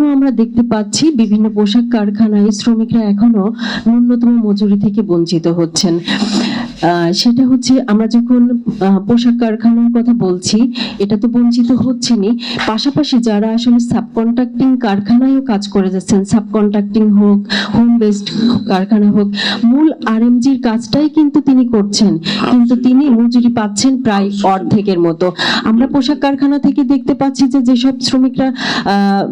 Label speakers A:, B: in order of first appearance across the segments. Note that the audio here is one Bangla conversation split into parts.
A: এখনো আমরা দেখতে পাচ্ছি বিভিন্ন পোশাক কারখানায় শ্রমিকরা এখনো ন্যূনতম মজুরি থেকে বঞ্চিত হচ্ছেন। সেটা হচ্ছে আমরা যখন পোশাক কারখানার কথা বলছি, এটা তো বঞ্চিত হচ্ছেনই, পাশাপাশি যারা আসলে সাবকন্ট্রাক্টিং কারখানায়ও কাজ করে যাচ্ছেন, সাবকন্ট্রাক্টিং হোক, হোম বেসড কারখানা হোক, মূল আরএমজির কাজটাই কিন্তু তিনি করছেন, কিন্তু তিনি মজুরি পাচ্ছেন প্রায় অর্ধেকের মতো। আমরা পোশাক কারখানা থেকে দেখতে পাচ্ছি যে যেসব শ্রমিকরা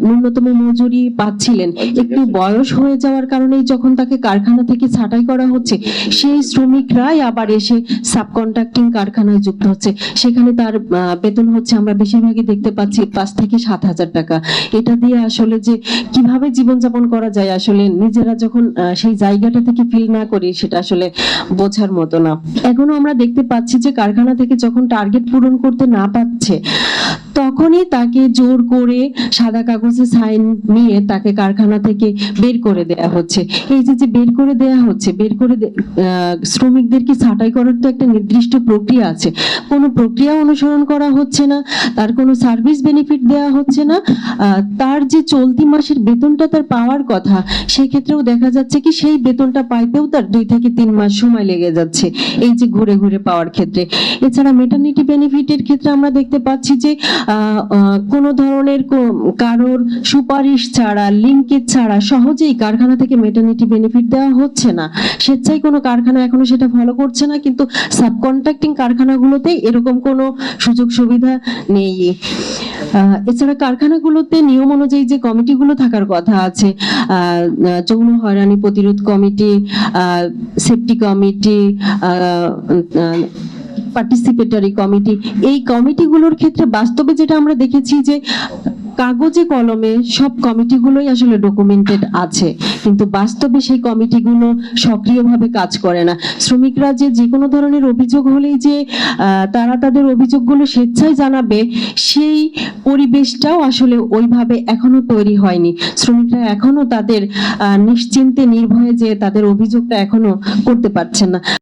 A: ন্যূনতম মজুরি পাচ্ছিলেন, একটু বয়স হয়ে যাওয়ার কারণে যখন তাকে কারখানা থেকে ছাঁটাই করা হচ্ছে, সেই শ্রমিকরাই আবার এসে সাবকন্ট্রাক্টিং কারখানায় যুক্ত হচ্ছে। সেখানে তার বেতন হচ্ছে, আমরা বেশিরভাগই দেখতে পাচ্ছি 5 থেকে 7,000 টাকা। এটা দিয়ে আসলে যে কিভাবে জীবনযাপন করা যায়, আসলে নিজেরা যখন সেই জায়গাটা থেকে ফিল না করি, সেটা আসলে বোঝার মতো না। এখনো আমরা দেখতে পাচ্ছি যে কারখানা থেকে যখন টার্গেট পূরণ করতে না পারছে, তখনই তাকে জোর করে সাদা কাগজে সাইন নিয়ে তাকে কারখানা থেকে বের করে দেয়া হচ্ছে। এই যে বের করে দেয়া হচ্ছে, শ্রমিকদেরকে ছাঁটাই করার তো একটা নির্দিষ্ট প্রক্রিয়া আছে, কোনো প্রক্রিয়া অনুসরণ করা হচ্ছে না, তার কোনো সার্ভিস বেনিফিট দেওয়া হচ্ছে না। তার যে চলতি মাসের বেতনটা তার পাওয়ার কথা, সেই ক্ষেত্রেও দেখা যাচ্ছে কি সেই বেতনটা পাইতেও তার 2 থেকে 3 মাস সময় লেগে যাচ্ছে, এই যে ঘুরে ঘুরে পাওয়ার ক্ষেত্রে। এছাড়া মেটারনিটি বেনিফিটের ক্ষেত্রে আমরা দেখতে পাচ্ছি যে কোনো ধরনের কারোর সুপারিশ ছাড়া, লিঙ্কেজ ছাড়া সহজেই কারখানা থেকে মেটারনিটি বেনিফিট দেওয়া হচ্ছে না। স্বেচ্ছায় কোনো কারখানা এখনো সেটা ফলো করছে না, কিন্তু সাবকন্ট্রাক্টিং কারখানাগুলোতে এরকম কোনো সুযোগ সুবিধা নেই। এছাড়া কারখানাগুলোতে নিয়ম অনুযায়ী যে কমিটিগুলো থাকার কথা আছে, যৌন হয়রানি প্রতিরোধ committee, safety committee, participatory committee, এই কমিটিগুলোর ক্ষেত্রে বাস্তবে যেটা আমরা দেখেছি যে কাগজে কলমে সব কমিটিগুলোই আসলে ডকুমেন্টেড আছে, কিন্তু বাস্তবে সেই কমিটিগুলো সক্রিয়ভাবে কাজ করে না। শ্রমিকরা যে কোনো ধরনের অভিযোগ হলেই যে তারা তাদের অভিযোগগুলো স্বেচ্ছায় জানাবে, সেই পরিবেশটাও আসলে ওইভাবে এখনো তৈরি হয়নি। শ্রমিকরা এখনো তাদের নিশ্চিন্তে নির্ভয়ে যে তাদের অভিযোগটা এখনো করতে পারছেন না।